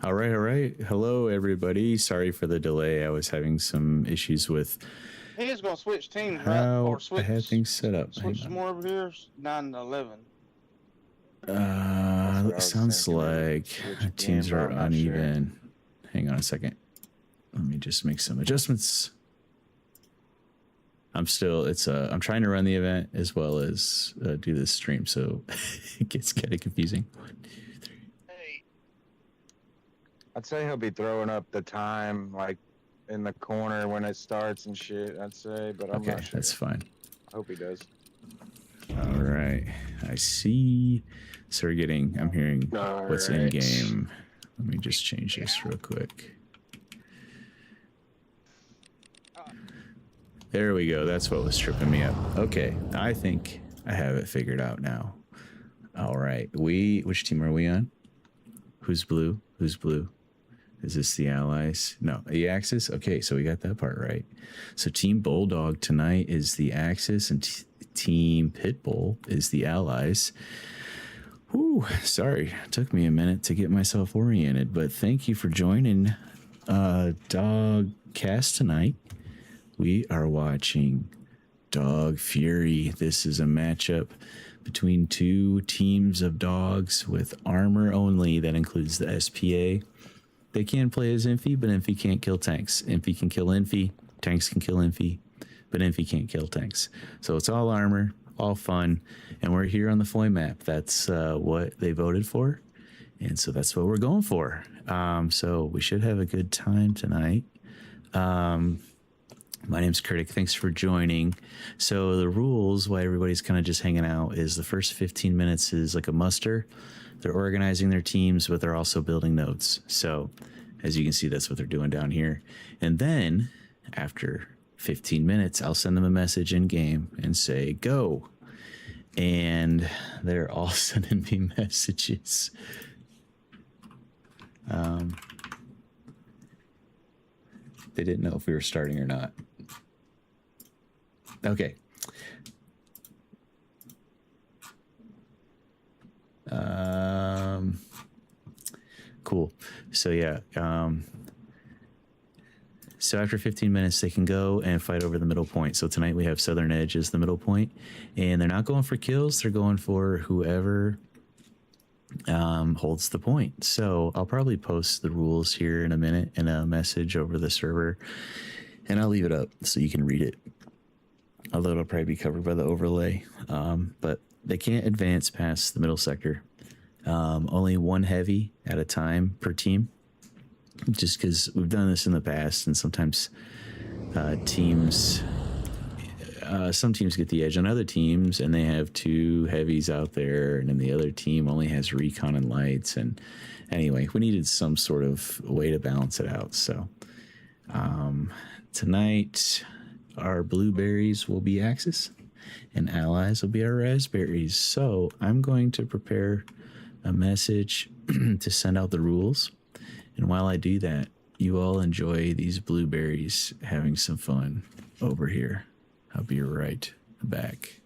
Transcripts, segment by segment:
All right, all right. Hello, everybody. Sorry for the delay. I was having some issues with He is gonna switch teams, right? Or how I had switch things set up. Hang switch some on. more over here. 9-11. That's what I It was sounds thinking. Maybe like switch again, teams but are I'm not sure. uneven. Hang on a second. Let me just make some adjustments. I'm trying to run the event as well as do this stream, so it gets kind of confusing. 1, 2, 3. Hey, I'd say he'll be throwing up the time like in the corner when it starts and shit. I'd say, but I'm Okay, not sure. that's fine. I hope he does. All right, I see. So I'm hearing what's in game. Let me just change this real quick. There we go. That's what was tripping me up. Okay, I think I have it figured out now. All right, which team are we on? Who's blue? Who's blue? Is this the Allies? No, the Axis? Okay, so we got that part right. So Team Bulldog tonight is the Axis, and Team Pitbull is the Allies. Whew, sorry. It took me a minute to get myself oriented, but thank you for joining DAWGcast tonight. We are watching DAWG Fury. This is a matchup between two teams of dogs with armor only. That includes the SPA. They can play as Infi, but Infi can't kill tanks. Infi can kill Infi, tanks can kill Infi, but Infi can't kill tanks. So it's all armor, all fun, and we're here on the Foy map. That's what they voted for, and so that's what we're going for. So we should have a good time tonight. My name's Kurtik. Thanks for joining. So the rules, why everybody's kind of just hanging out, is the first 15 minutes is like a muster. They're organizing their teams, but they're also building nodes. So as you can see, that's what they're doing down here. And then after 15 minutes, I'll send them a message in game and say, go. And they're all sending me messages. They didn't know if we were starting or not. Okay. Cool. So yeah. So after 15 minutes, they can go and fight over the middle point. So tonight we have Southern Edge as the middle point, and they're not going for kills. They're going for whoever holds the point. So I'll probably post the rules here in a minute in a message over the server, and I'll leave it up so you can read it. Although it'll probably be covered by the overlay. But they can't advance past the middle sector. Only one heavy at a time per team. Just because we've done this in the past, and sometimes some teams get the edge on other teams, and they have two heavies out there, and then the other team only has recon and lights. And anyway, we needed some sort of way to balance it out. So tonight, our blueberries will be Axis, and allies will be our raspberries. So I'm going to prepare a message to send out the rules. And while I do that, you all enjoy these blueberries having some fun over here. I'll be right back.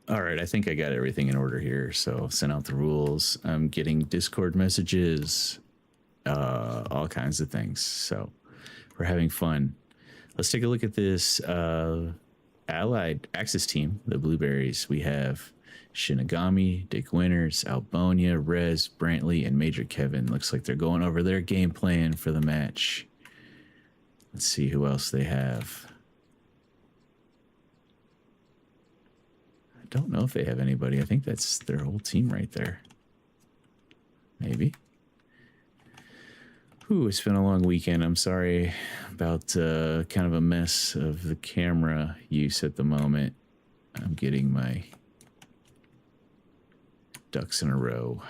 All right, I think I got everything in order here. So sent out the rules. I'm getting Discord messages, all kinds of things. So we're having fun. Let's take a look at this Allied Axis team, the Blueberries. We have Shinigami, Dick Winters, Albonia, Rez, Brantley, and Major Kevin. Looks like they're going over their game plan for the match. Let's see who else they have. I don't know if they have anybody. I think that's their whole team right there. Maybe. Ooh, it's been a long weekend. I'm sorry about kind of a mess of the camera use at the moment. I'm getting my ducks in a row.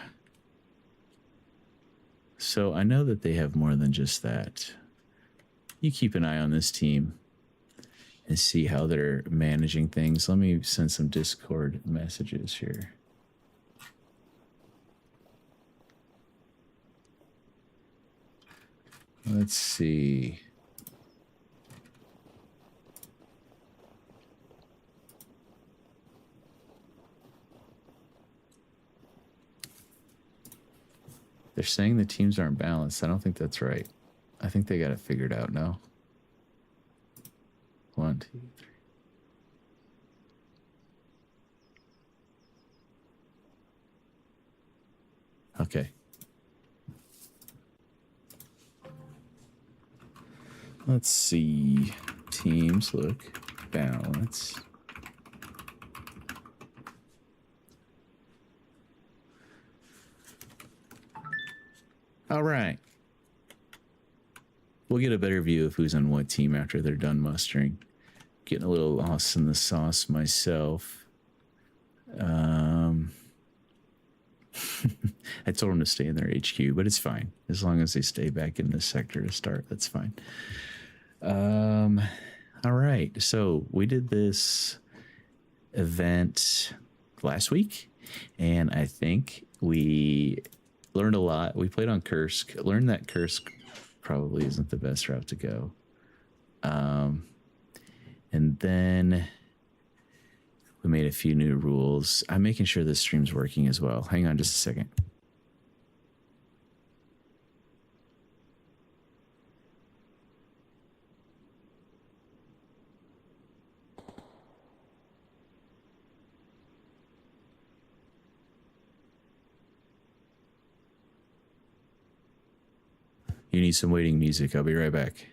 So I know that they have more than just that. You keep an eye on this team and see how they're managing things. Let me send some Discord messages here. Let's see. They're saying the teams aren't balanced. I don't think that's right. I think they got it figured out now. 1, 2, 3. Okay. Let's see. Teams look balanced. All right. We'll get a better view of who's on what team after they're done mustering. Getting a little lost in the sauce myself. I told them to stay in their HQ, but it's fine. As long as they stay back in this sector to start, that's fine. All right. So we did this event last week, and I think we learned a lot. We played on Kursk, learned that Kursk probably isn't the best route to go. And then we made a few new rules. I'm making sure this stream's working as well. Hang on just a second. You need some waiting music. I'll be right back.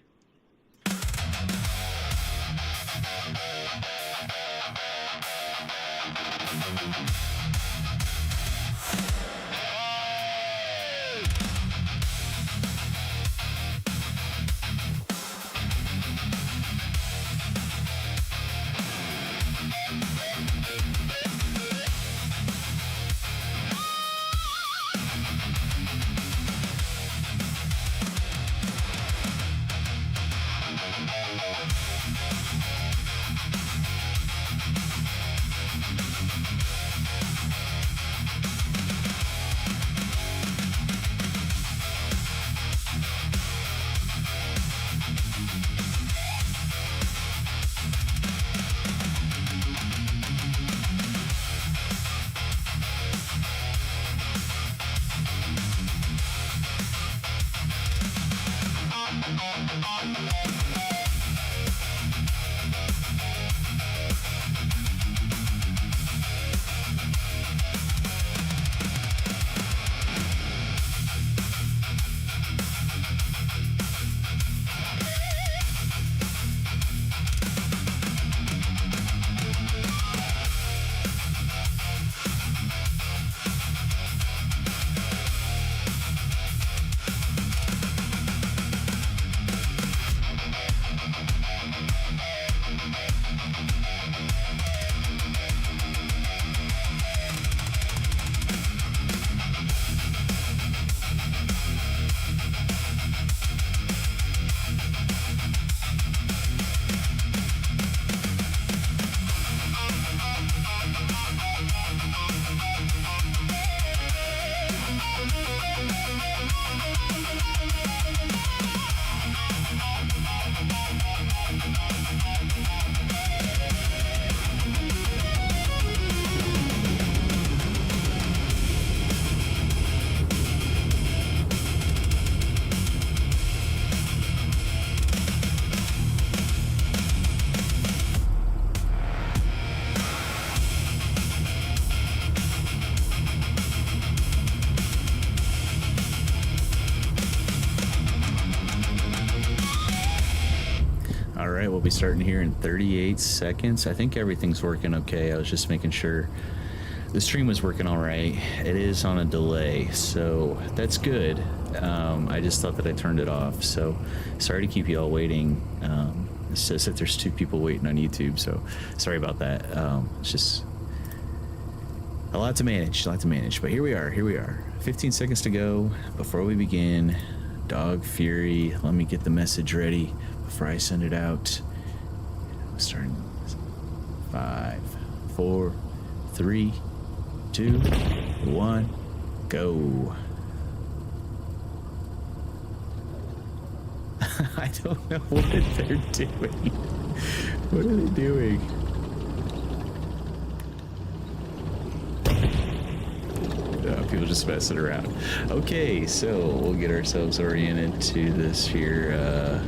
All right, we'll be starting here in 38 seconds. I think everything's working okay. I was just making sure the stream was working all right. It is on a delay, so that's good. I just thought that I turned it off, so sorry to keep you all waiting. It says that there's 2 people waiting on YouTube, so sorry about that. It's just a lot to manage, but here we are. 15 seconds to go before we begin. DAWG Fury, let me get the message ready before I send it out. Starting 5, 4, 3, 2, 1, go. I don't know what they're doing. What are they doing? People just messing around. Okay, so we'll get ourselves oriented to this here,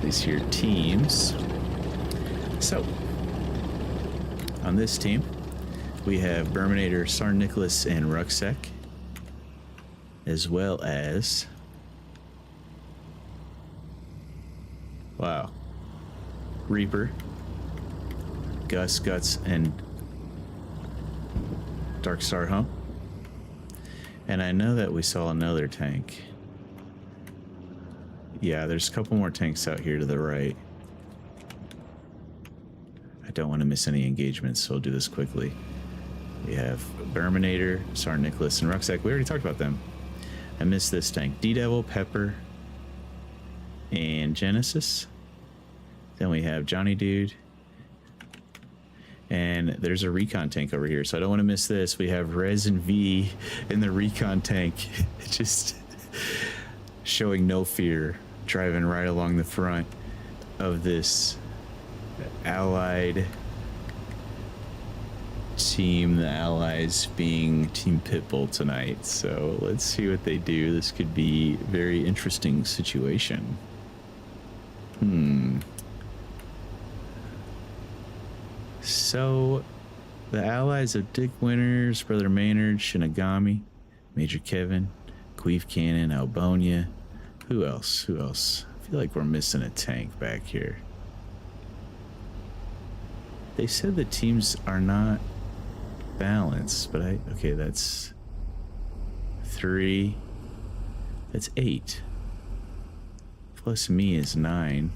these here teams. So, on this team, we have Berminator, Sarn Nicholas, and Rucksack, as well as, wow, Reaper, Gus, Guts, and Dark Star Hump. And I know that we saw another tank. Yeah, there's a couple more tanks out here to the right. I don't want to miss any engagements, so I'll do this quickly. We have Berminator, Sarn Nicholas, and Rucksack. We already talked about them. I missed this tank. D-Devil, Pepper, and Genesis. Then we have Johnny Dude. And there's a recon tank over here, so I don't want to miss this. We have Rez and V in the recon tank, just showing no fear, driving right along the front of this allied team, the allies being Team Pitbull tonight. So let's see what they do. This could be a very interesting situation. So, the allies of Dick Winters, Brother Maynard, Shinigami, Major Kevin, Queef Cannon, Albonia. Who else? Who else? I feel like we're missing a tank back here. They said the teams are not balanced, but okay, that's 3. That's 8. Plus me is 9.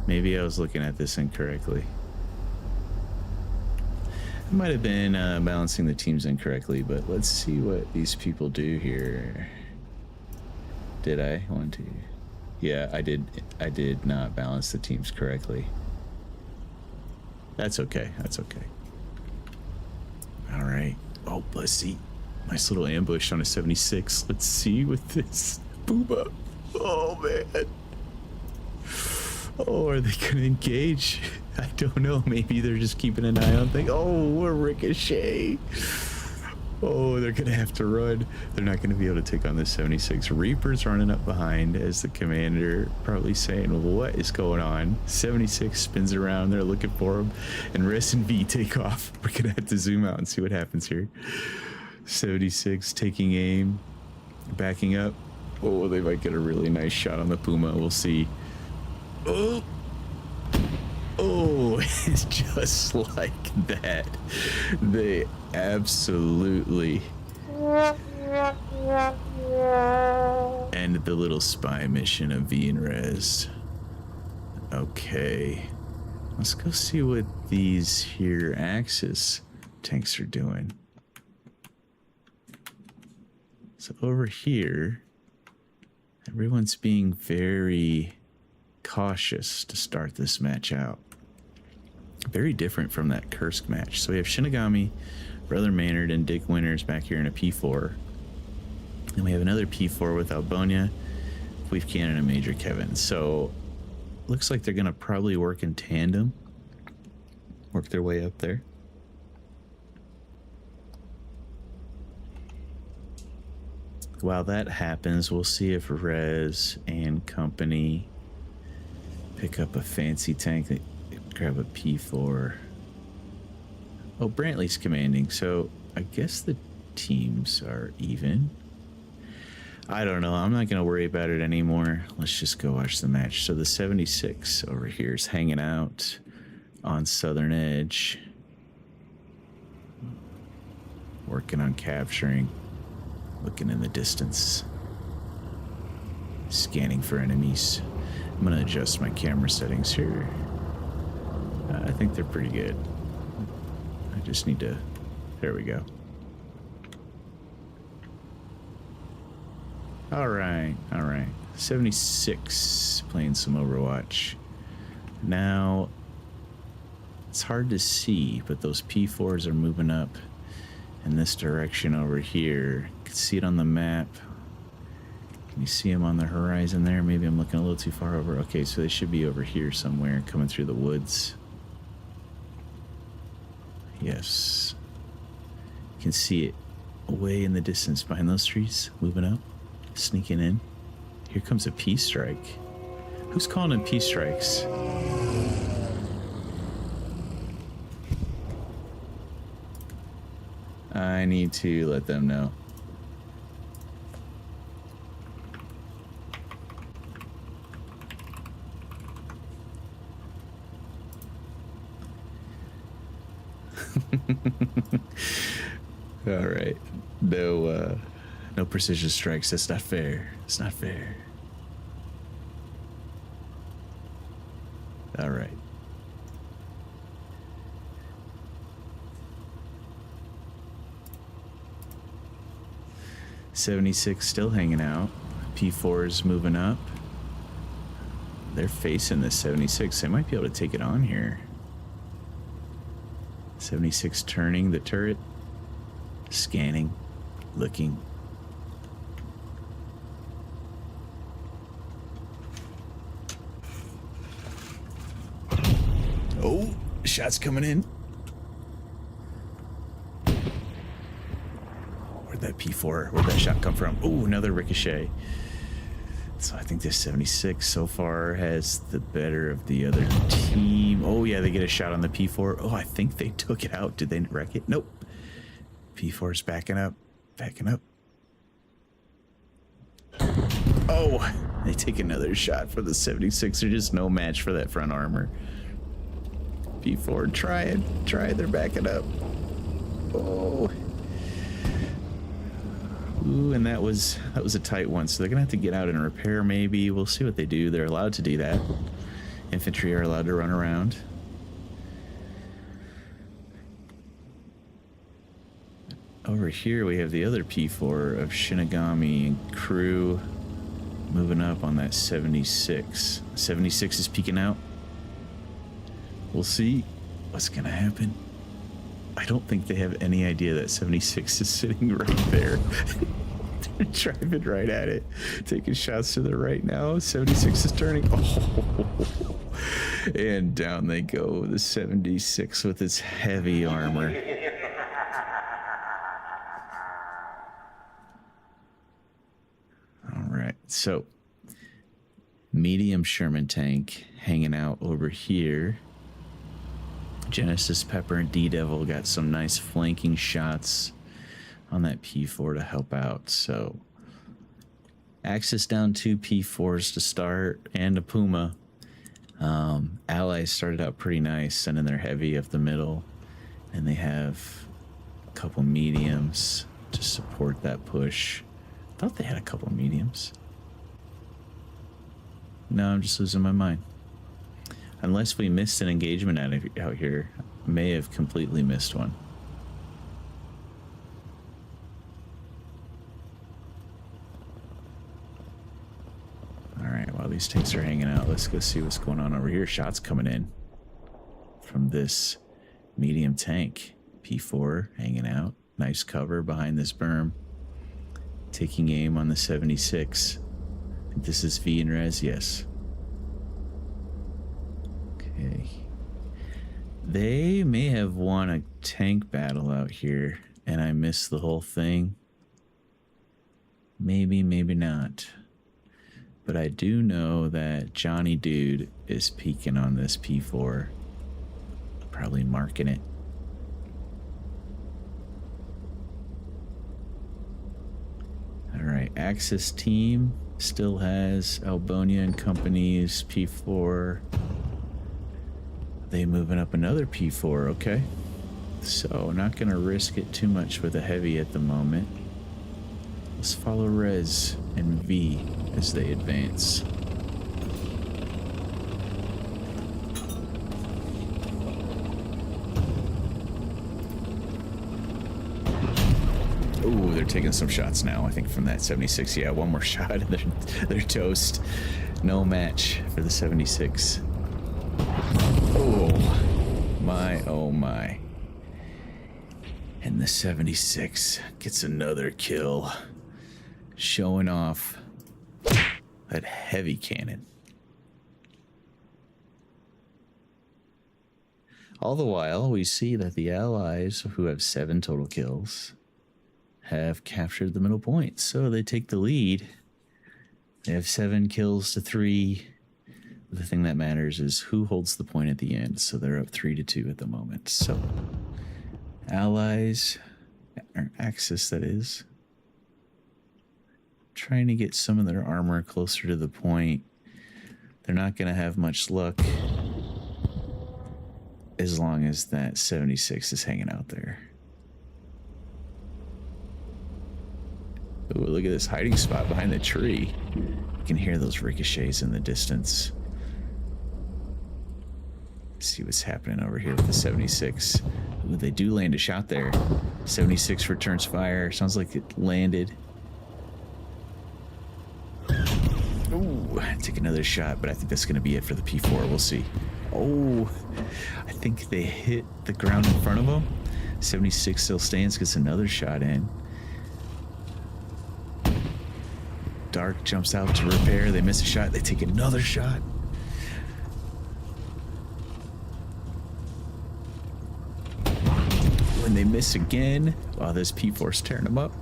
Maybe I was looking at this incorrectly. I might have been balancing the teams incorrectly, but let's see what these people do here. Did I? 1, 2. Yeah, I did. I did not balance the teams correctly. That's okay. That's okay. All right. Oh, let's see. Nice little ambush on a 76. Let's see with this. Booba. Oh, man. Oh, are they going to engage? I don't know. Maybe they're just keeping an eye on things. Oh, a ricochet. Oh, they're going to have to run. They're not going to be able to take on this 76. Reaper's running up behind as the commander, probably saying, well, what is going on? 76 spins around. They're looking for him. And Rest and V take off. We're going to have to zoom out and see what happens here. 76 taking aim. Backing up. Oh, they might get a really nice shot on the Puma. We'll see. Oh. Oh, it's just like that. They absolutely ended the little spy mission of V and Rez. Okay. Let's go see what these here Axis tanks are doing. So over here, everyone's being very cautious to start this match out. Very different from that Kursk match. So we have Shinigami, Brother Maynard, and Dick Winters back here in a P4. And we have another P4 with Albonia, Queef Cannon, and Major Kevin. So looks like they're going to probably work in tandem. Work their way up there. While that happens, we'll see if Rez and company pick up a fancy tank. Grab a P4. Oh, Brantley's commanding, so I guess the teams are even. I don't know. I'm not going to worry about it anymore. Let's just go watch the match. So the 76 over here is hanging out on Southern Edge. Working on capturing. Looking in the distance. Scanning for enemies. I'm going to adjust my camera settings here. I think they're pretty good. I just need to... There we go. All right. 76, playing some Overwatch. Now, it's hard to see, but those P4s are moving up in this direction over here. You can see it on the map. Can you see them on the horizon there? Maybe I'm looking a little too far over. Okay, so they should be over here somewhere, coming through the woods. Yes. You can see it way in the distance behind those trees, moving up. Sneaking in. Here comes a peace strike. Who's calling in peace strikes? I need to let them know. All right. No precision strikes. That's not fair. It's not fair. All right. .76 still hanging out. P4 is moving up. They're facing the 76. They might be able to take it on here. 76 turning the turret. Scanning. Looking. Oh, shots coming in. Where'd that P4, where'd that shot come from? Oh, another ricochet. So I think this 76 so far has the better of the other team. Oh yeah, they get a shot on the P4. Oh, I think they took it out. Did they wreck it? Nope. P4's backing up. Backing up. Oh, they take another shot for the 76. They're just no match for that front armor. P4, try it. They're backing up. Oh. Ooh, and that was a tight one. So they're gonna have to get out and repair. Maybe we'll see what they do. They're allowed to do that. Infantry are allowed to run around. Over here we have the other P4 of Shinigami and crew moving up on that 76. 76 is peeking out. We'll see what's gonna happen. I don't think they have any idea that 76 is sitting right there. They're driving right at it. Taking shots to the right now. 76 is turning. Oh. And down they go. The 76 with its heavy armor. All right. So, medium Sherman tank hanging out over here. Genesis Pepper and D-Devil got some nice flanking shots on that P4 to help out. So Axis down 2 P4s to start and a Puma. Allies started out pretty nice, sending their heavy up the middle, and they have a couple mediums to support that push. Thought they had a couple mediums. No, I'm just losing my mind. Unless we missed an engagement out here. May have completely missed one. Alright, while these tanks are hanging out, let's go see what's going on over here. Shots coming in from this medium tank. P4 hanging out. Nice cover behind this berm. Taking aim on the 76. I think this is V and Res, yes. Okay. They may have won a tank battle out here, and I missed the whole thing. Maybe, maybe not. But I do know that Johnny Dude is peeking on this P4. Probably marking it. Alright. right, Axis team still has Albonia and Company's P4. They moving up another P4, okay. So not gonna risk it too much with a heavy at the moment. Let's follow Rez and V as they advance. Ooh, they're taking some shots now, I think, from that 76. Yeah, one more shot and they're toast. No match for the 76. Oh my. And the 76 gets another kill, showing off that heavy cannon. All the while, we see that the allies, who have 7 total kills, have captured the middle point. So they take the lead. They have 7 kills to 3. The thing that matters is who holds the point at the end. So they're up 3-2 at the moment. So allies, or Axis that is, trying to get some of their armor closer to the point. They're not going to have much luck as long as that 76 is hanging out there. Ooh, look at this hiding spot behind the tree. You can hear those ricochets in the distance. See what's happening over here with the 76. Ooh, they do land a shot there. 76 returns fire. Sounds like it landed. Ooh, take another shot, but I think that's going to be it for the P4. We'll see. Oh, I think they hit the ground in front of them. 76 still stands, gets another shot in. Dark jumps out to repair. They miss a shot. They take another shot. When they miss again, wow, this P4's tearing them up.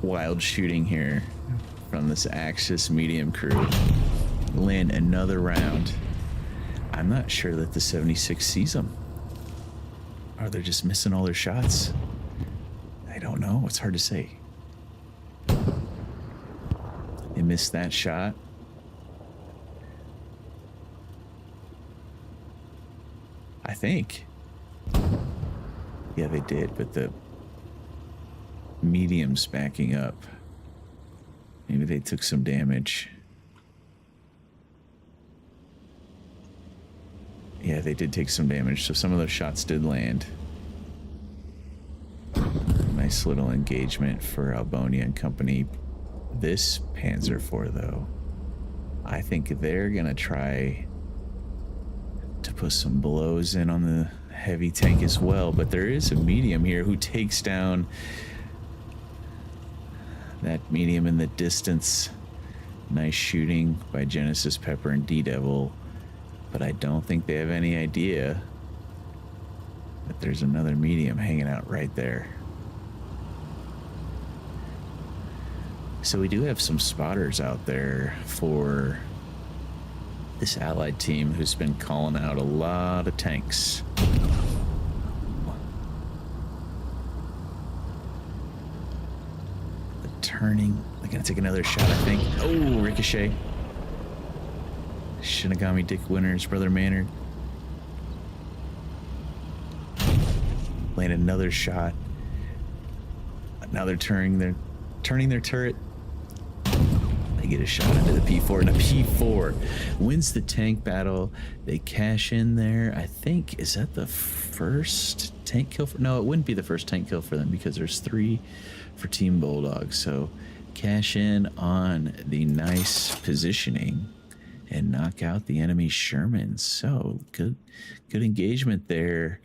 Wild shooting here from this Axis medium crew. Land another round. I'm not sure that the 76 sees them. Are they just missing all their shots? I don't know. It's hard to say. They missed that shot. I think. Yeah, they did, but the medium's backing up. Maybe they took some damage. Yeah, they did take some damage, so some of those shots did land. Nice little engagement for Albonia and Company. This Panzer IV, though, I think they're gonna try to put some blows in on the heavy tank as well, but there is a medium here who takes down that medium in the distance. Nice shooting by Genesis Pepper and D-Devil, but I don't think they have any idea that there's another medium hanging out right there. So we do have some spotters out there for this allied team who's been calling out a lot of tanks. The turning, they're gonna take another shot, I think. Oh, ricochet. Shinigami Dick Winters, Brother Maynard. Land another shot. Now they're turning their turret. They get a shot into the P4, and a P4 wins the tank battle. They cash in there. I think, is that the first tank kill for? No, it wouldn't be the first tank kill for them because there's 3 for Team Bulldog. So cash in on the nice positioning and knock out the enemy Sherman. So good engagement there.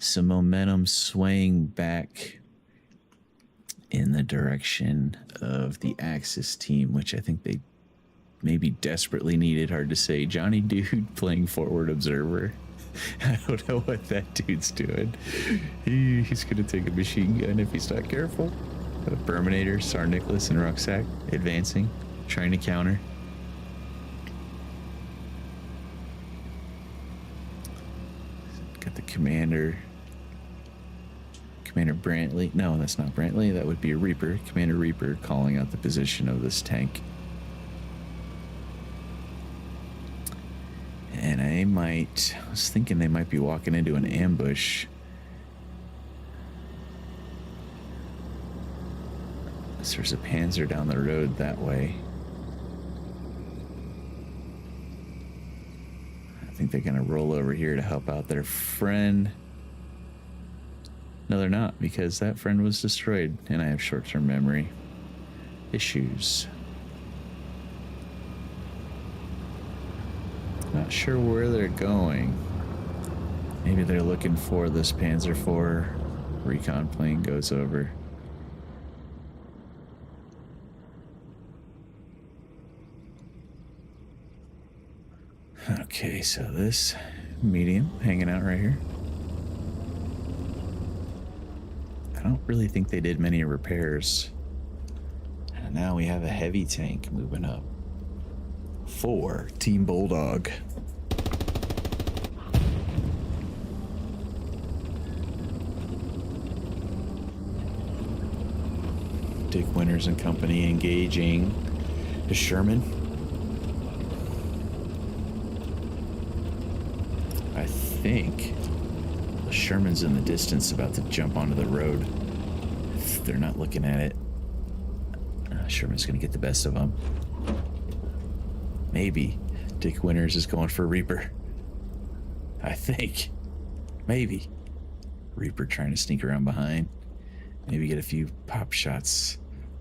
Some momentum swaying back in the direction of the Axis team, which I think they maybe desperately needed. Hard to say. Johnny Dude playing forward observer. I don't know what that dude's doing. He's gonna take a machine gun if he's not careful. Terminator, Sar Nicholas, and Rucksack advancing, trying to counter. Commander Brantley. No, that's not Brantley. That would be a Reaper. Commander Reaper calling out the position of this tank. And I was thinking they might be walking into an ambush. So there's a Panzer down the road that way. I think they're going to roll over here to help out their friend. No, they're not, because that friend was destroyed, and I have short-term memory issues. Not sure where they're going. Maybe they're looking for this Panzer IV recon plane goes over. Okay, so this medium hanging out right here. I don't really think they did many repairs. And now we have a heavy tank moving up. For Team Bulldog. Dick Winters and company engaging the Sherman. I think the Sherman's in the distance about to jump onto the road. If they're not looking at it, Sherman's going to get the best of them. Maybe Dick Winters is going for Reaper. I think. Maybe. Reaper trying to sneak around behind. Maybe get a few pop shots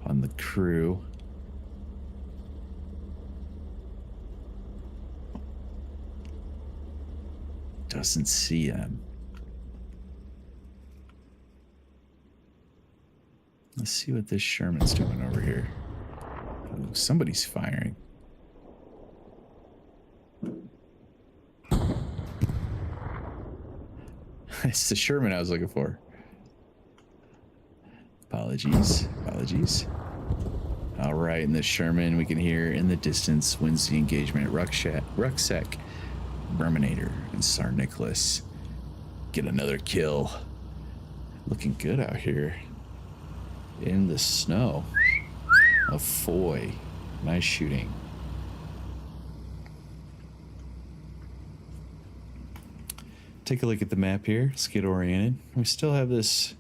on the crew. Doesn't see them. Let's see what this Sherman's doing over here. Oh, somebody's firing. It's the Sherman I was looking for. Apologies. All right, and the Sherman we can hear in the distance wins the engagement. Rucksack, Berminator, and Tsar Nicholas get another kill. Looking good out here in the snow. A Foy. Nice shooting. Take a look at the map here. Let's get oriented. We still have this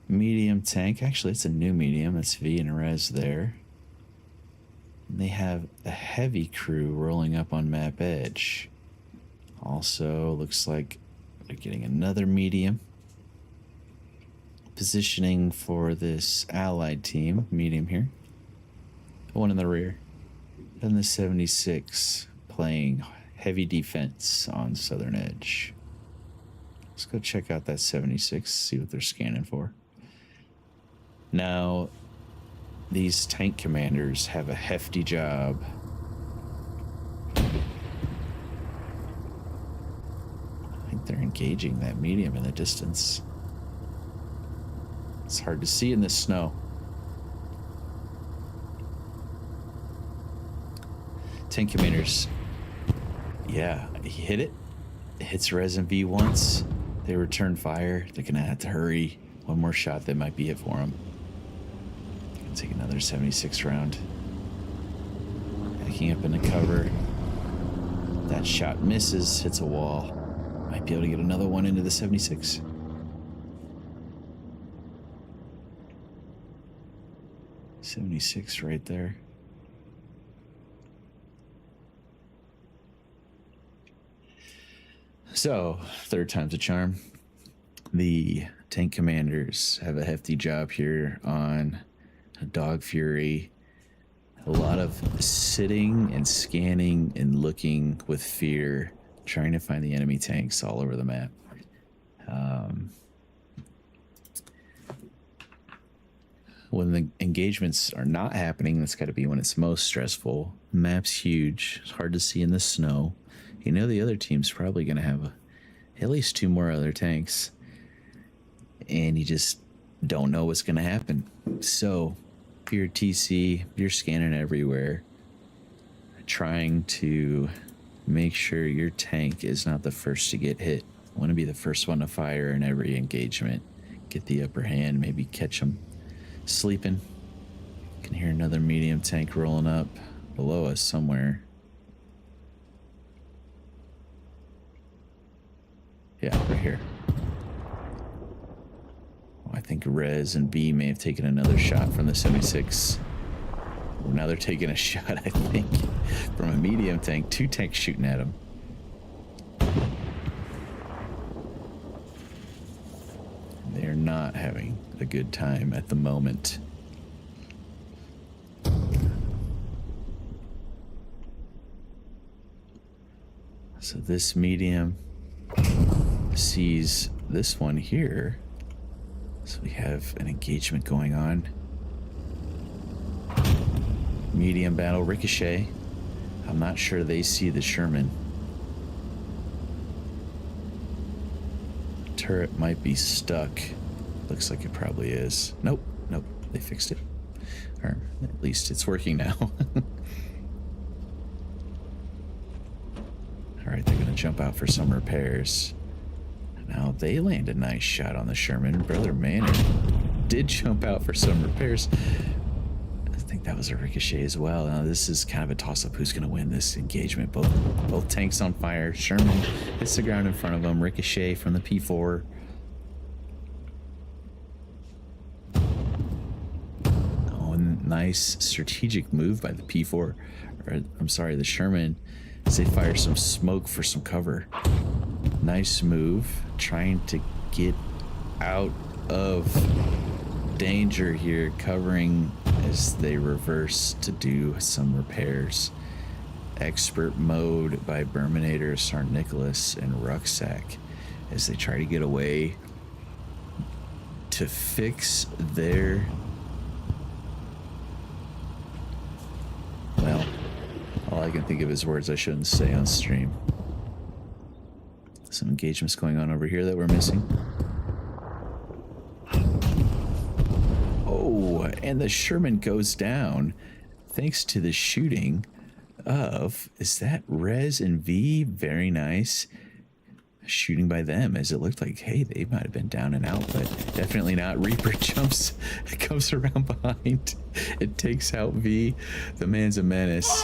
medium tank. Actually, it's a new medium. That's V and Res there. And they have a heavy crew rolling up on map edge. Also, looks like they're getting another medium. Positioning for this allied team, medium here. One in the rear. And the 76 playing heavy defense on southern edge. Let's go check out that 76, see what they're scanning for. Now, these tank commanders have a hefty job. I think they're engaging that medium in the distance. It's hard to see in this snow. Tank commanders. Yeah, he hit it. It hits Res and V once. They return fire. They're gonna have to hurry. One more shot that might be it for them. Gonna take another 76 round. Backing up in the cover. That shot misses, hits a wall. Might be able to get another one into the 76. .76 right there. So, third time's a charm. The tank commanders have a hefty job here on DAWG Fury. A lot of sitting and scanning and looking with fear, trying to find the enemy tanks all over the map. When the engagements are not happening, that's got to be when it's most stressful. Map's huge. It's hard to see in the snow. You know the other team's probably going to have at least 2 more other tanks. And you just don't know what's going to happen. So, if you're TC, you're scanning everywhere, trying to make sure your tank is not the first to get hit. You want to be the first one to fire in every engagement. get the upper hand, maybe catch them sleeping. Can hear another medium tank rolling up below us somewhere. Yeah, right here. Oh, I think Rez and B may have taken another shot from the 76. Well, now they're taking a shot, I think, from a medium tank. 2 tanks shooting at them. They're not having a good time at the moment. So this medium sees this one here. So we have an engagement going on. Medium battle ricochet. I'm not sure they see the Sherman. Turret might be stuck. Looks like it probably is. Nope, nope, they fixed it. Or at least it's working now. Alright, they're gonna jump out for some repairs. Now they land a nice shot on the Sherman. Brother Manor did jump out for some repairs. I think that was a ricochet as well. Now this is kind of a toss-up. Who's gonna win this engagement? Both tanks on fire. Sherman hits the ground in front of them. Ricochet from the P4. Oh, and nice strategic move by the P4. Or, I'm sorry, the Sherman, as they fire some smoke for some cover. Nice move, trying to get out of danger here, covering as they reverse to do some repairs. Expert mode by Berminator, Sarn Nicholas, and Rucksack as they try to get away to fix their... Well, all I can think of is words I shouldn't say on stream. Some engagements going on over here that we're missing. Oh, and the Sherman goes down thanks to the shooting of, is that Rez and V? Very nice shooting by them, as it looked like, hey, they might have been down and out, but definitely not. Reaper jumps, comes around behind. It takes out V. The man's a menace.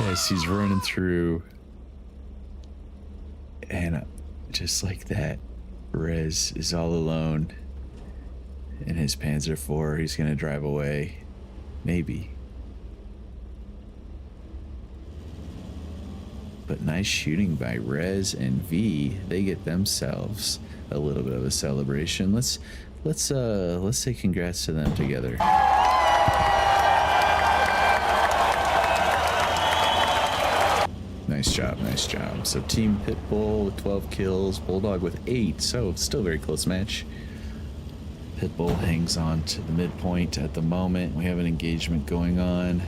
Yes, he's running through. And just like that, Rez is all alone in his Panzer IV. He's gonna drive away. Maybe. But nice shooting by Rez and V. They get themselves a little bit of a celebration. Let's say congrats to them together. Nice job, nice job. So Team Pitbull with 12 kills, Bulldog with 8, so still a very close match. Pitbull hangs on to the midpoint at the moment. We have an engagement going on,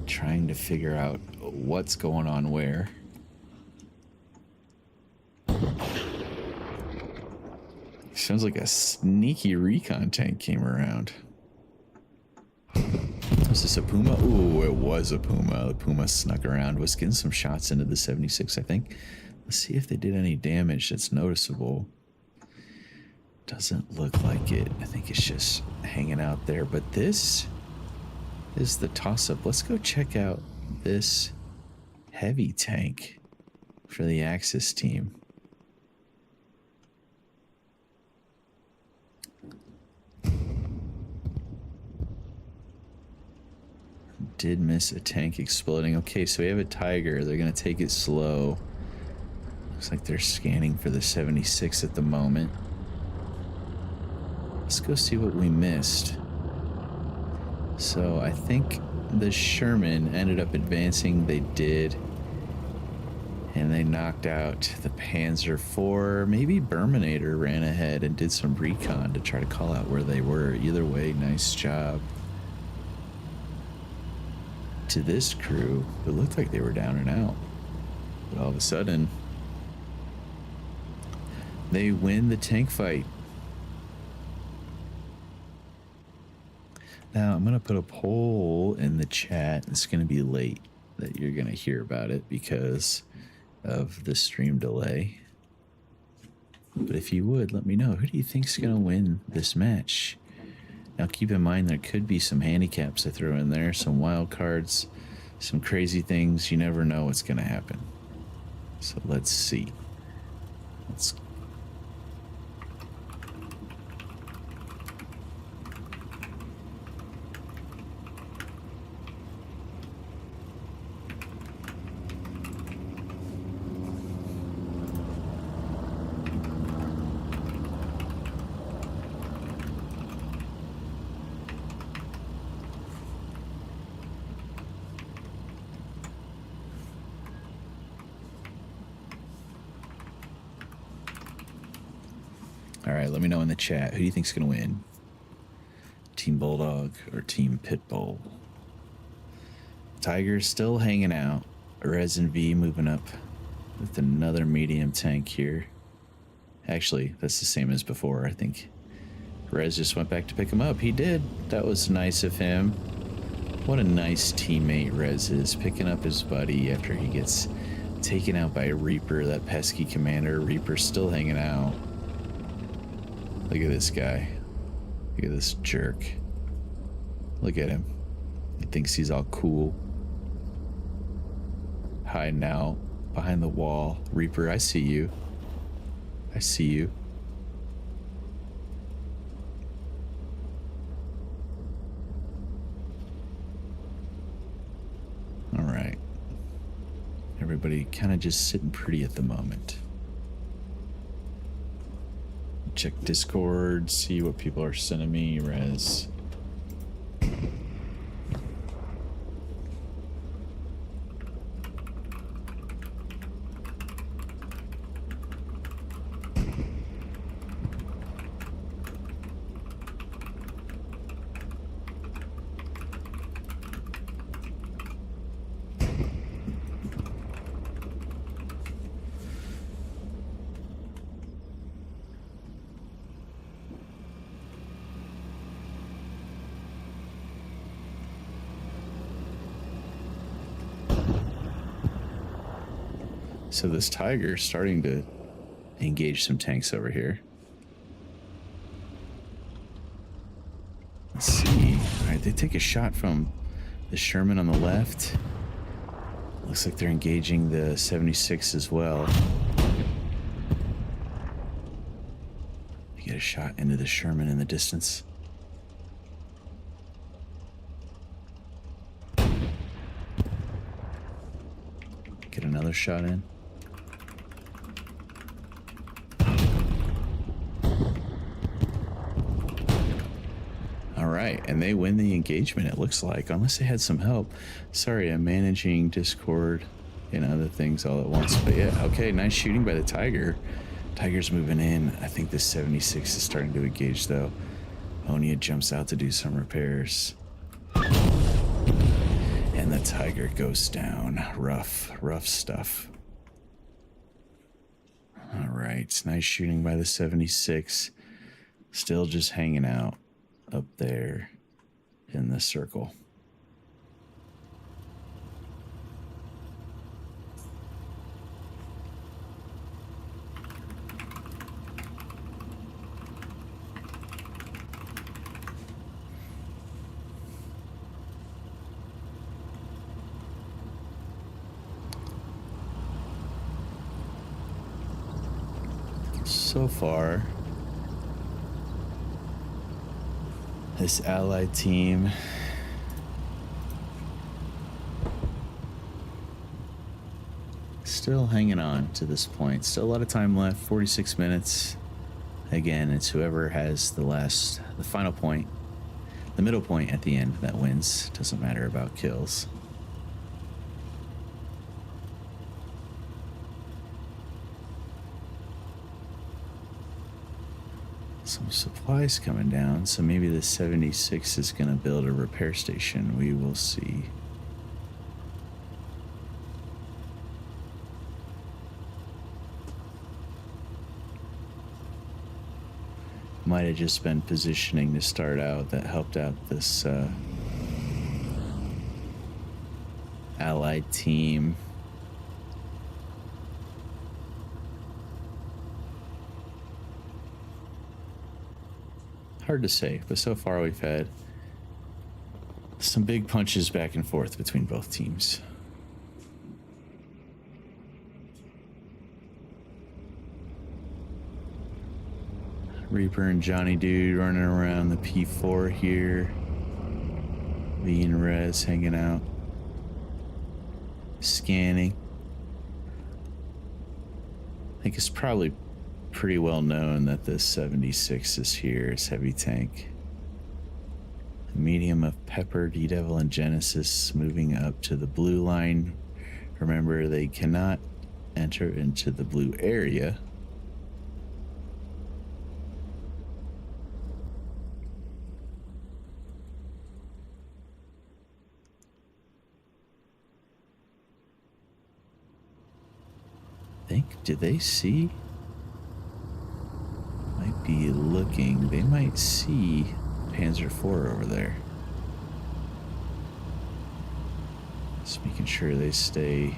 trying to figure out what's going on where. Sounds like a sneaky recon tank came around. Was this a Puma? Ooh, it was a Puma. The Puma snuck around, was getting some shots into the 76, I think. Let's see if they did any damage that's noticeable. Doesn't look like it. I think it's just hanging out there. But this is the toss-up. Let's go check out this heavy tank for the Axis team. Did miss a tank exploding. Okay, so we have a Tiger. They're gonna take it slow. Looks like they're scanning for the 76 at the moment. Let's go see what we missed. So I think the Sherman ended up advancing. They did. And they knocked out the Panzer IV. Maybe Berminator ran ahead and did some recon to try to call out where they were. Either way, nice job. To this crew, it looked like they were down and out. But all of a sudden, they win the tank fight. Now, I'm going to put a poll in the chat. It's going to be late that you're going to hear about it because of the stream delay. But if you would, let me know. Who do you think's going to win this match? Now, keep in mind there could be some handicaps I throw in there, some wild cards, some crazy things. You never know what's going to happen. So let's see. Let's. All right, let me know in the chat. Who do you think's going to win? Team Bulldog or Team Pitbull? Tiger's still hanging out. Resin V moving up with another medium tank here. Actually, that's the same as before, I think. Rez just went back to pick him up. He did. That was nice of him. What a nice teammate Rez is, picking up his buddy after he gets taken out by Reaper, that pesky commander. Reaper's still hanging out. Look at this guy. Look at this jerk. Look at him. He thinks he's all cool. Hiding out behind the wall. Reaper, I see you. I see you. All right. Everybody kind of just sitting pretty at the moment. Check Discord, see what people are sending me. Rez. So this Tiger's starting to engage some tanks over here. Let's see. All right, they take a shot from the Sherman on the left. Looks like they're engaging the 76 as well. You get a shot into the Sherman in the distance. Get another shot in. Right, and they win the engagement, it looks like, unless they had some help. Sorry, I'm managing Discord and other things all at once. But yeah, okay, nice shooting by the Tiger. Tiger's moving in. I think the 76 is starting to engage, though. Onia jumps out to do some repairs. And the Tiger goes down. Rough stuff. All right, nice shooting by the 76. Still just hanging out up there in the circle. So far, this allied team still hanging on to this point. Still a lot of time left, 46 minutes. Again, it's whoever has the final point, the middle point at the end that wins. Doesn't matter about kills. Some supplies coming down, so maybe the 76 is going to build a repair station. We will see. Might have just been positioning to start out that helped out this allied team. Hard to say, but so far we've had some big punches back and forth between both teams. Reaper and Johnny Dude running around the P4 here. V and Rez hanging out. Scanning. I think it's probably pretty well known that the 76 is here. It's heavy tank. The medium of Pepper, D-Devil, and Genesis moving up to the blue line. Remember, they cannot enter into the blue area. Did they see? Might be looking. They might see Panzer IV over there. Just making sure they stay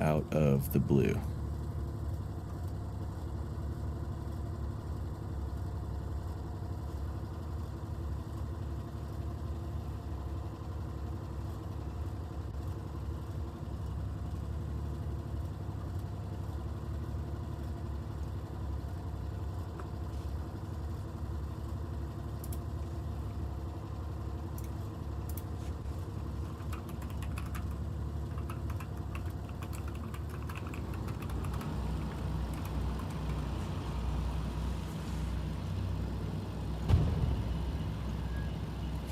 out of the blue.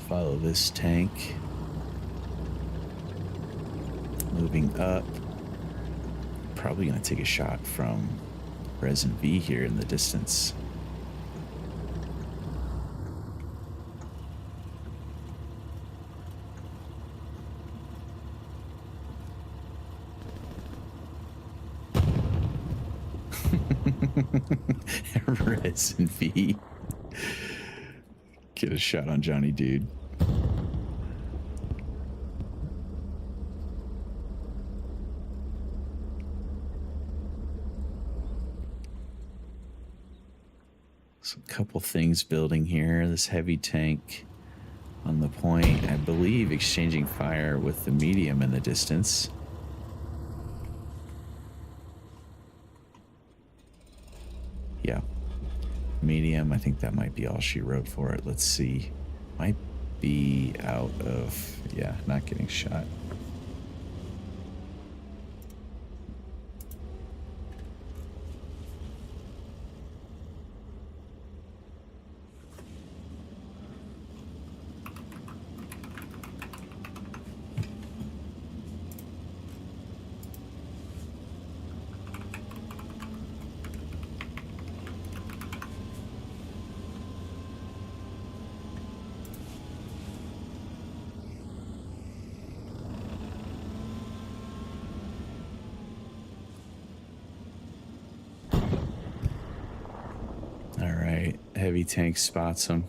Follow this tank. Moving up. Probably going to take a shot from Resin V here in the distance. Resin V. Get a shot on Johnny Dude. So a couple things building here. This heavy tank on the point, I believe, exchanging fire with the medium in the distance. Yeah. Medium, I think that might be all she wrote for it. Let's see. Might be out of, yeah, not getting shot. Heavy tank spots him.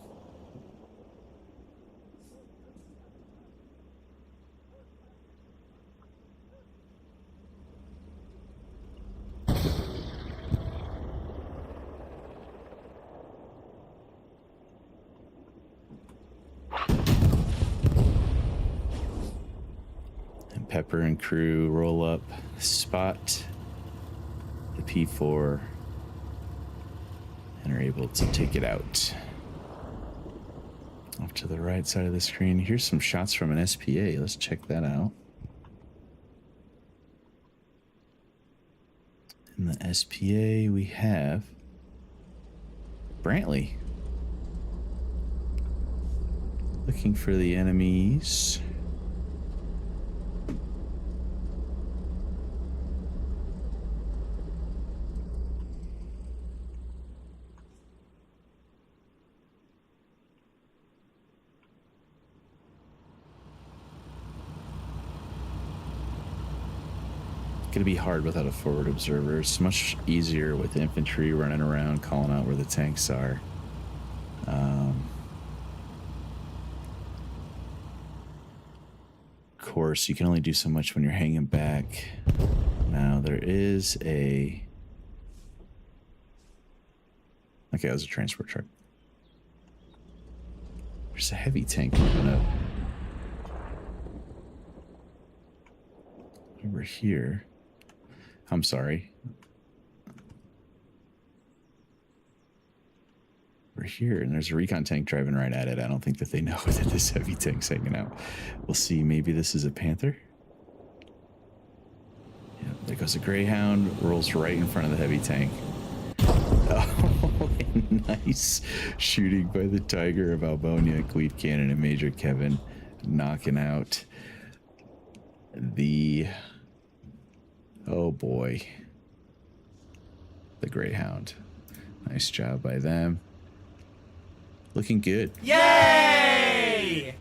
And Pepper and crew roll up, spot the P4. And are able to take it out. Off to the right side of the screen. Here's some shots from an SPA. Let's check that out. In the SPA, we have Brantley. Looking for the enemies. Going to be hard without a forward observer. It's much easier with infantry running around calling out where the tanks are. Of course, you can only do so much when you're hanging back. Now there is a Okay, that was a transport truck. There's a heavy tank moving up. Over here. I'm sorry. We're here, and there's a recon tank driving right at it. I don't think that they know that this heavy tank's hanging out. We'll see. Maybe this is a Panther. Yeah, there goes a Greyhound. Rolls right in front of the heavy tank. Oh, nice shooting by the Tiger of Albonia, Cleat Cannon, and Major Kevin, knocking out the, oh boy, the Greyhound. Nice job by them. Looking good. Yay!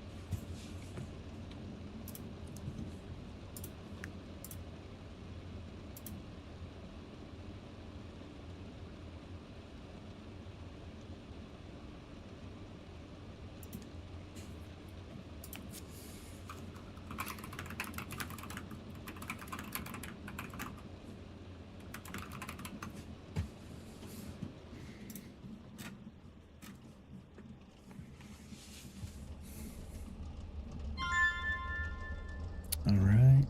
All right.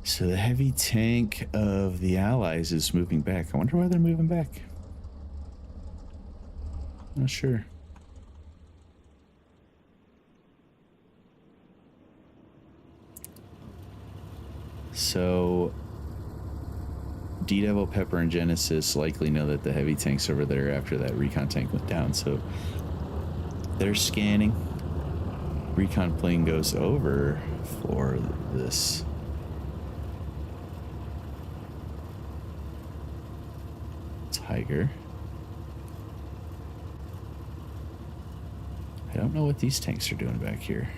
So the heavy tank of the Allies is moving back. I wonder why they're moving back. Not sure. So D-Devil, Pepper, and Genesis likely know that the heavy tank's over there after that recon tank went down. So they're scanning. Recon plane goes over for this. Tiger. I don't know what these tanks are doing back here.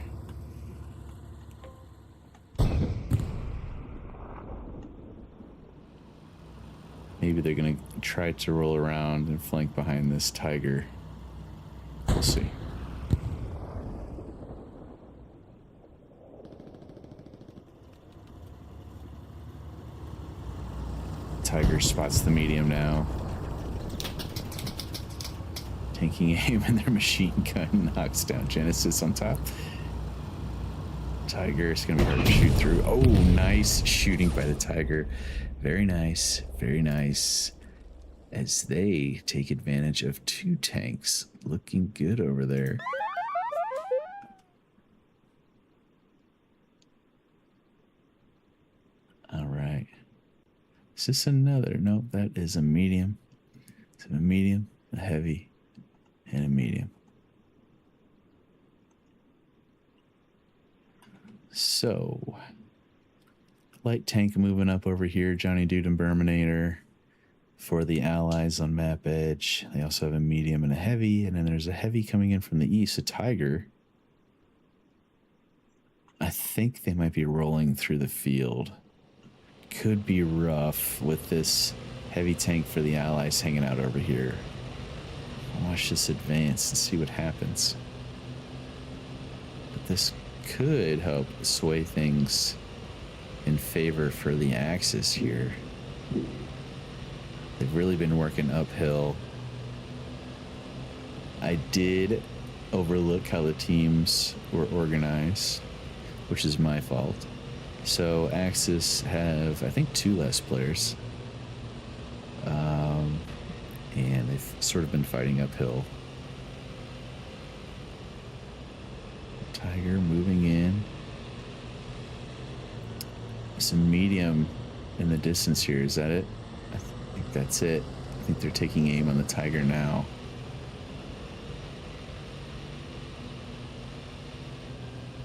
Maybe they're gonna try to roll around and flank behind this Tiger. We'll see. Tiger spots the medium now. Taking aim and their machine gun knocks down Genesis on top. Tiger is going to be hard to shoot through. Oh, nice shooting by the Tiger. Very nice. Very nice. As they take advantage of two tanks. Looking good over there. All right. Is this another? Nope, that is a medium. So a medium, a heavy, and a medium. So, light tank moving up over here. Johnny Dude and Berminator for the Allies on map edge. They also have a medium and a heavy. And then there's a heavy coming in from the east, a Tiger. I think they might be rolling through the field. Could be rough with this heavy tank for the Allies hanging out over here. Watch this advance and see what happens. But this could help sway things in favor for the Axis here. They've really been working uphill. I did overlook how the teams were organized, which is my fault. So Axis have, I think, 2 less players. And they've sort of been fighting uphill. Tiger moving in. Some medium in the distance here. Is that it? I think that's it. I think they're taking aim on the Tiger now.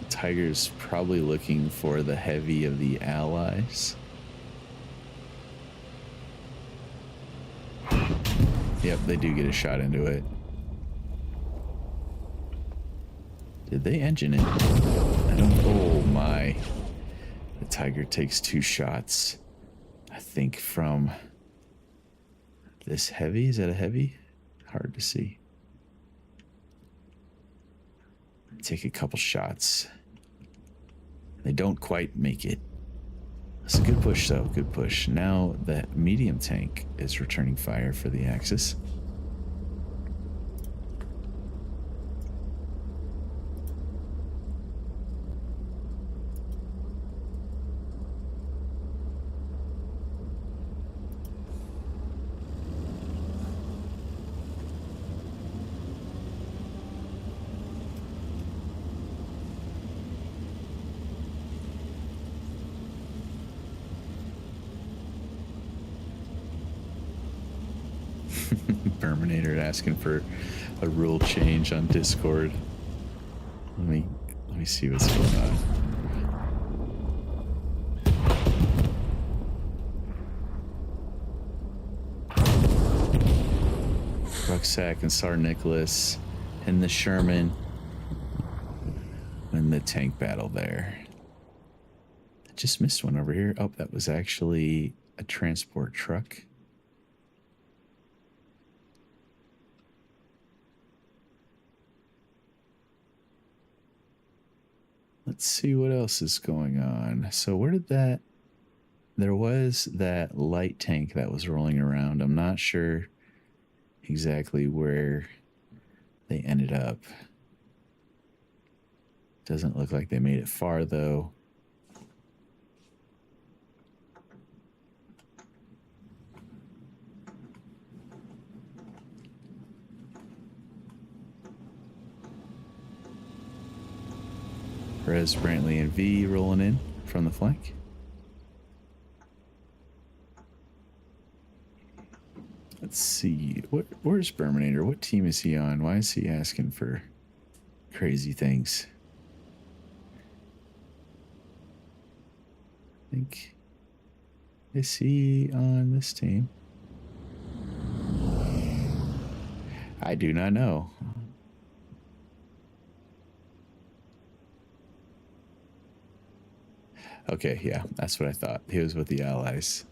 Tiger's probably looking for the heavy of the Allies. Yep, they do get a shot into it. Did they engine it? I don't. Oh my. The Tiger takes 2 shots. I think from this heavy. Is that a heavy? Hard to see. Take a couple shots. They don't quite make it. It's a good push, though. Good push. Now the medium tank is returning fire for the Axis. Terminator asking for a rule change on Discord. Let me see what's going on. Rucksack and Tsar Nicholas and the Sherman in the tank battle there. I just missed one over here. Oh, that was actually a transport truck. Let's see what else is going on. So where did that... There was that light tank that was rolling around. I'm not sure exactly where they ended up. Doesn't look like they made it far, though. Perez, Brantley, and V rolling in from the flank. Let's see. Where's Berminator? What team is he on? Why is he asking for crazy things? I think... Is he on this team? I do not know. Okay, yeah, that's what I thought. He was with the Allies.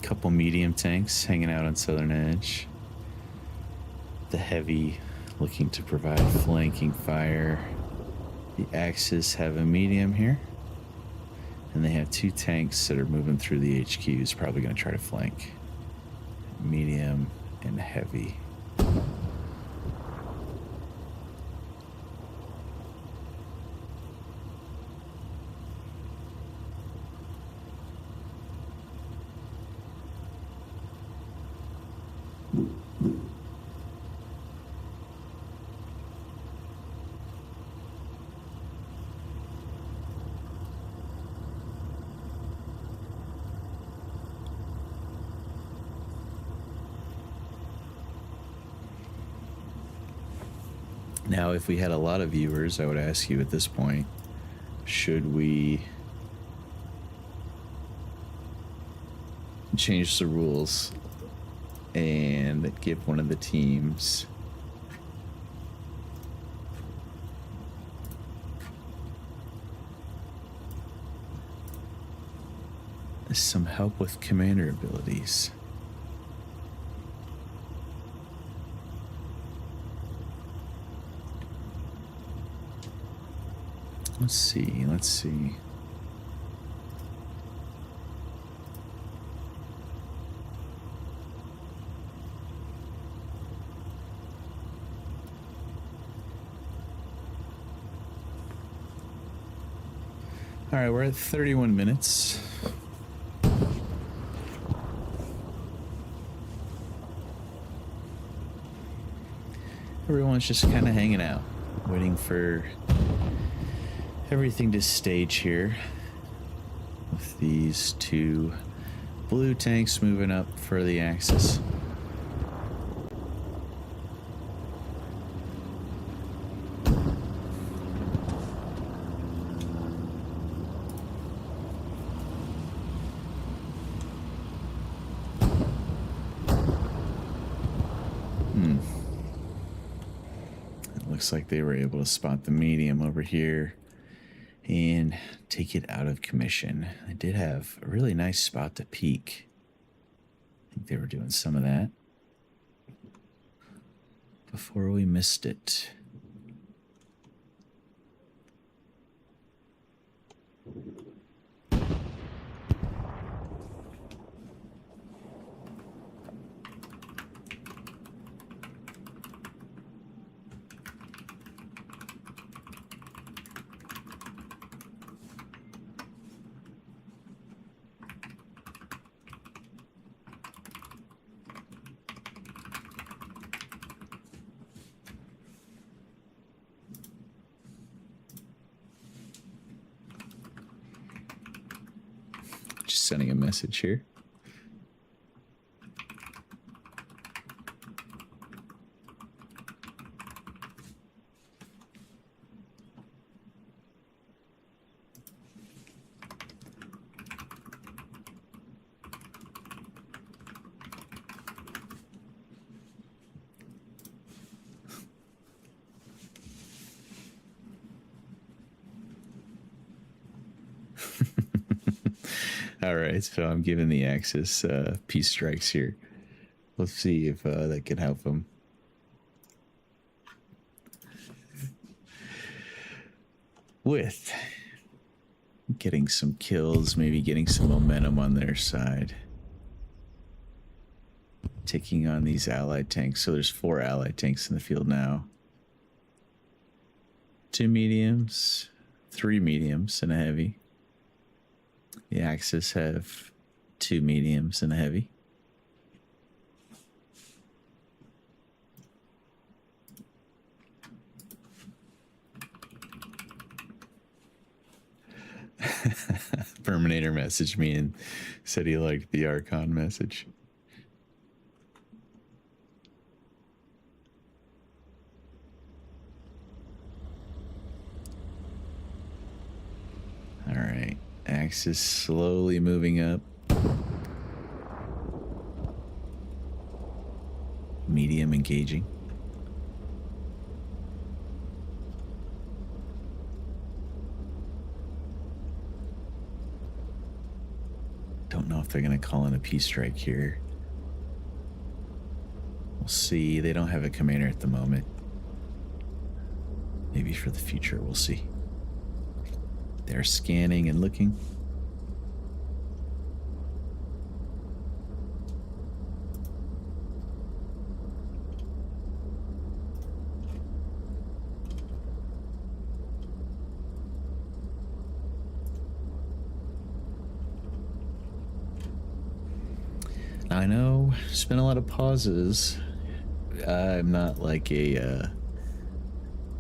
Couple medium tanks hanging out on southern edge. The heavy looking to provide flanking fire. The Axis have a medium here. And they have two tanks that are moving through the HQs, probably going to try to flank. Medium and heavy. Now, if we had a lot of viewers, I would ask you at this point, should we change the rules and give one of the teams some help with commander abilities? Let's see. All right, we're at 31 minutes. everyone's just kind of hanging out, waiting for everything to stage here. With these two blue tanks moving up for the Axis. It looks like they were able to spot the medium over here and take it out of commission. I did have a really nice spot to peek. I think they were doing some of that before we missed it. Just sending a message here. All right, so I'm giving the Axis peace strikes here. Let's see if that can help them. With getting some kills, maybe getting some momentum on their side. Taking on these allied tanks. So there's 4 allied tanks in the field now. 2 mediums, 3 mediums, and a heavy. The Axis have 2 mediums and a heavy. Terminator messaged me and said he liked the Archon message. All right. Axis slowly moving up. Medium engaging. Don't know if they're going to call in a peace strike here. We'll see. They don't have a commander at the moment. Maybe for the future, we'll see. They're scanning and looking. I know, it's been a lot of pauses. I'm not like a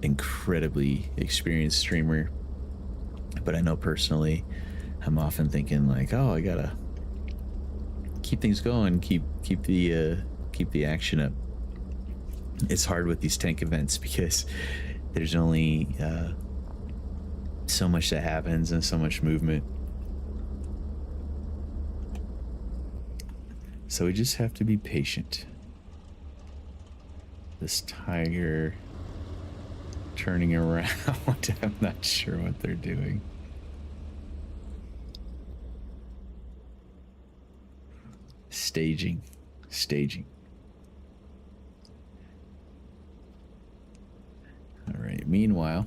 incredibly experienced streamer. But I know personally, I'm often thinking like, oh, I gotta keep things going, keep the action up. It's hard with these tank events because there's only so much that happens and so much movement. So we just have to be patient. This tiger turning around. I'm not sure what they're doing. Staging. All right, meanwhile,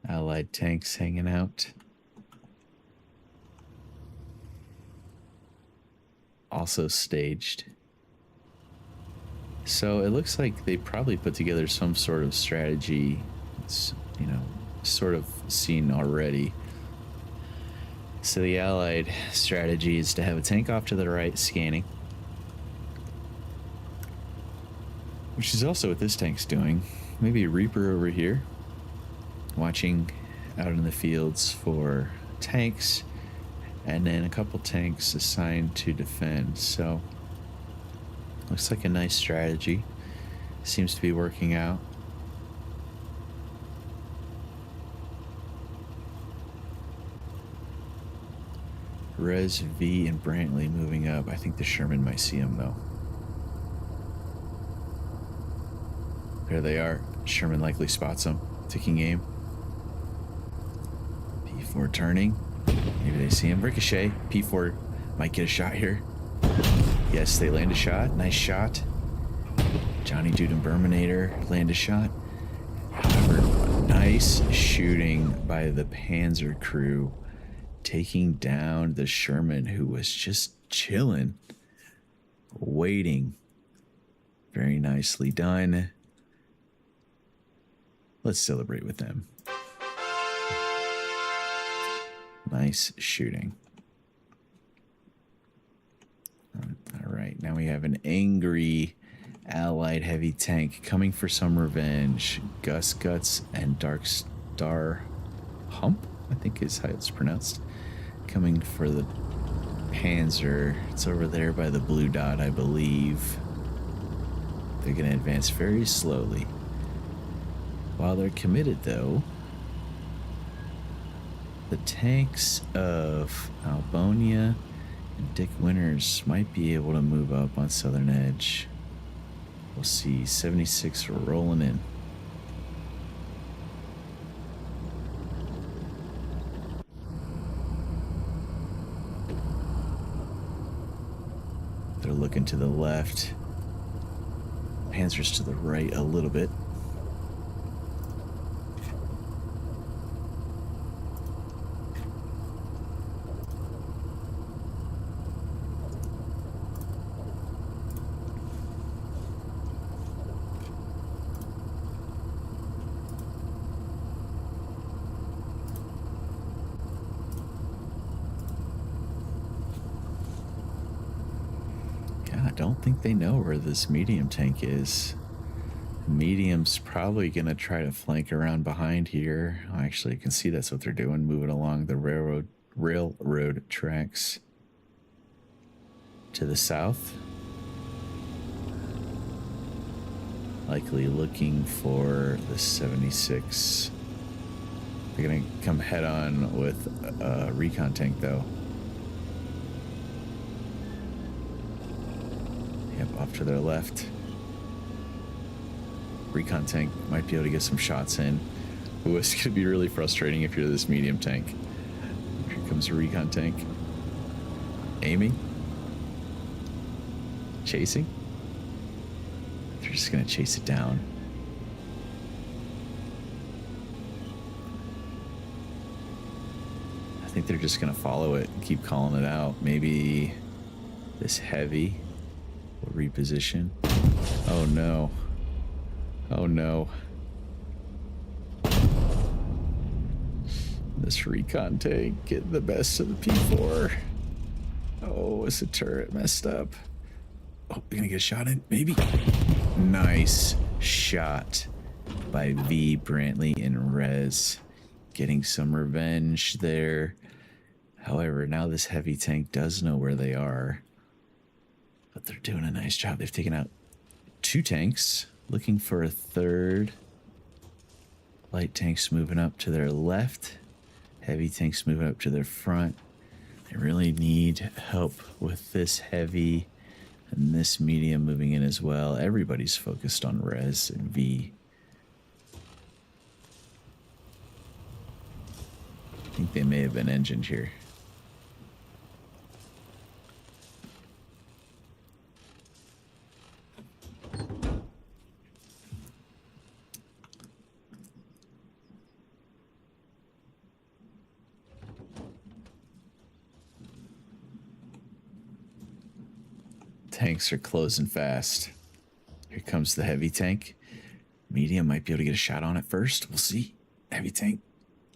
allied tanks hanging out. Also staged. So it looks like they probably put together some sort of strategy. It's, sort of seen already. So the allied strategy is to have a tank off to the right scanning, which is also what this tank's doing. Maybe a Reaper over here, watching out in the fields for tanks, and then a couple tanks assigned to defend. So looks like a nice strategy. Seems to be working out. Res V and Brantley moving up. I think the Sherman might see him though. There they are. Sherman likely spots him. Taking aim. P4 turning. Maybe they see him. Ricochet. P4 might get a shot here. Yes, they land a shot. Nice shot. Johnny Dude and Berminator land a shot. However, nice shooting by the Panzer crew, taking down the Sherman, who was just chilling, waiting. Very nicely done. Let's celebrate with them. Nice shooting. All right, now we have an angry allied heavy tank coming for some revenge. Gus Guts and Dark Star Hump, I think is how it's pronounced, coming for the Panzer. It's over there by the blue dot, I believe. They're going to advance very slowly. While they're committed, though, the tanks of Albonia and Dick Winters might be able to move up on Southern Edge. We'll see. 76 rolling in. They're looking to the left. Panzer's to the right a little bit. I don't think they know where this medium tank is. Medium's probably going to try to flank around behind here. Oh, actually, you can see that's what they're doing, moving along the railroad tracks to the south. Likely looking for the 76. They're going to come head on with a recon tank, though. Yep, off to their left. Recon tank might be able to get some shots in. Ooh, it's going to be really frustrating if you're this medium tank. Here comes a recon tank. Aiming. Chasing. They're just going to chase it down. I think they're just going to follow it and keep calling it out. Maybe this heavy will reposition. Oh no. Oh no. This recon tank getting the best of the P4. Oh, is the turret messed up? Oh, we're gonna get a shot in? Maybe. Nice shot by V, Brantley, and Rez. Getting some revenge there. However, now this heavy tank does know where they are. But they're doing a nice job. They've taken out 2 tanks. Looking for a third. Light tanks moving up to their left. Heavy tanks moving up to their front. They really need help with this heavy and this medium moving in as well. Everybody's focused on Res and V. I think they may have been engined here. Tanks are closing fast. Here comes the heavy tank. Medium might be able to get a shot on it first. We'll see. Heavy tank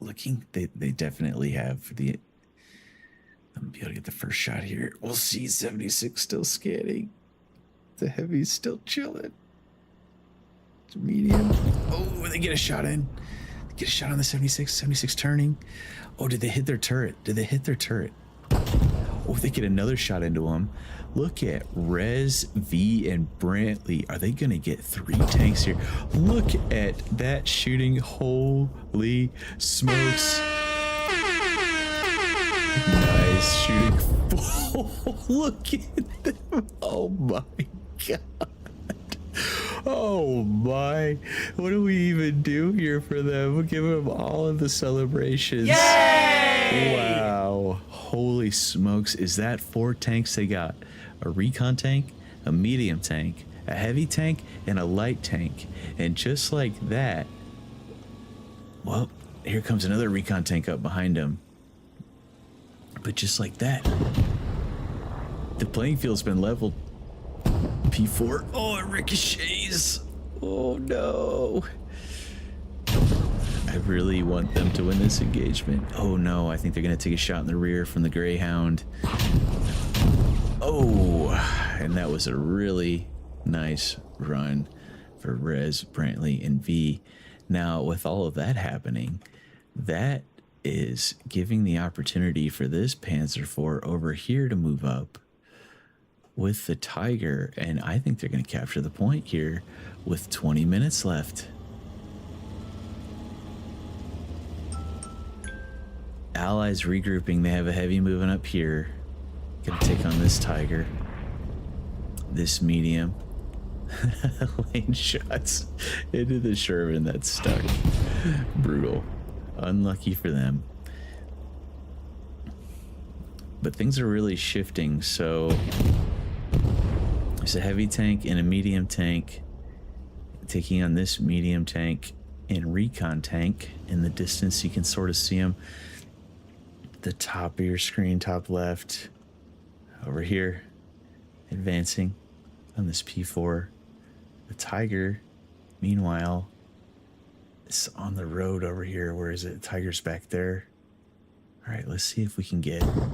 looking. They definitely have the I'm gonna be able to get the first shot here. We'll see. 76 still scanning. The heavy's still chilling. It's medium. Oh, they get a shot in. They get a shot on the 76. 76 turning. Oh, did they hit their turret? Did they hit their turret? Oh, they get another shot into them. Look at Rez, V, and Brantley. Are they going to get 3 tanks here? Look at that shooting. Holy smokes. Nice shooting. Look at them. Oh my God. Oh my. What do we even do here for them? We'll give them all of the celebrations. Yay! Wow. Holy smokes. Is that 4 tanks they got? A recon tank, a medium tank, a heavy tank, and a light tank. And just like that, well, here comes another recon tank up behind him. But just like that, the playing field's been leveled. P4. Oh, it ricochets. Oh no. I really want them to win this engagement. Oh no, I think they're gonna take a shot in the rear from the Greyhound. Oh, and that was a really nice run for Rez, Brantley, and V. Now, with all of that happening, that is giving the opportunity for this Panzer IV over here to move up with the Tiger, and I think they're going to capture the point here with 20 minutes left. Allies regrouping. They have a heavy moving up here. Gonna take on this Tiger, this medium. Lane shots into the Sherman that's stuck. Brutal. Unlucky for them. But things are really shifting. So there's a heavy tank and a medium tank taking on this medium tank and recon tank. In the distance, you can sort of see them. The top of your screen, top left, over here, advancing on this P4. The Tiger, meanwhile, is on the road over here. Where is it? Tiger's back there. All right, let's see if we can get a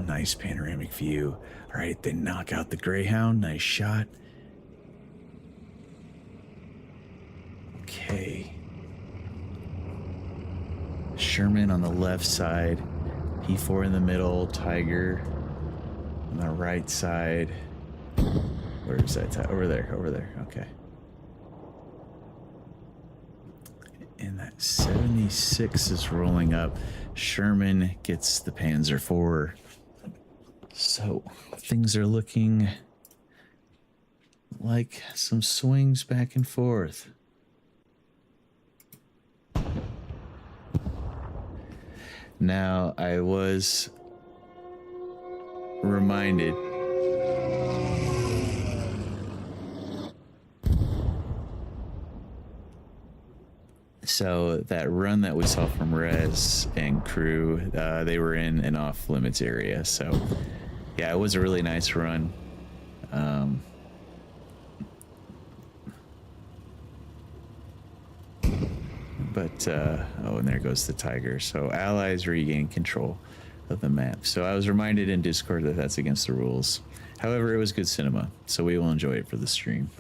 nice panoramic view. All right, they knock out the Greyhound. Nice shot. Okay. Sherman on the left side. P4 in the middle. Tiger on the right side. Where is that? Over there. Over there. Okay. And that 76 is rolling up. Sherman gets the Panzer IV. So things are looking like some swings back and forth. Now, I was reminded so that run that we saw from Rez and crew, they were in an off limits area. So yeah, it was a really nice run. Oh, and there goes the Tiger. So Allies regain control of the map. So I was reminded in Discord that that's against the rules. However, it was good cinema, so we will enjoy it for the stream.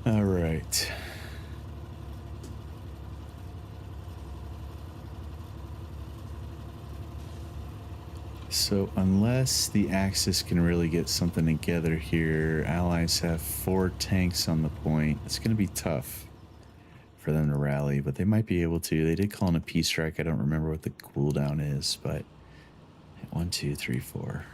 All right. So unless the Axis can really get something together here, Allies have 4 tanks on the point. It's going to be tough for them to rally, but they might be able to. They did call in a peace strike. I don't remember what the cooldown is, but 1, 2, 3, 4.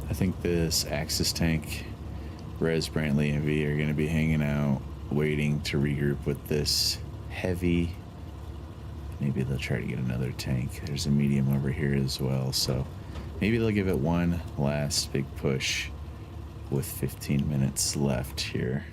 I think this Axis tank, Rez, Brantley, and V are going to be hanging out, waiting to regroup with this heavy. Maybe they'll try to get another tank. There's a medium over here as well, so maybe they'll give it one last big push with 15 minutes left here.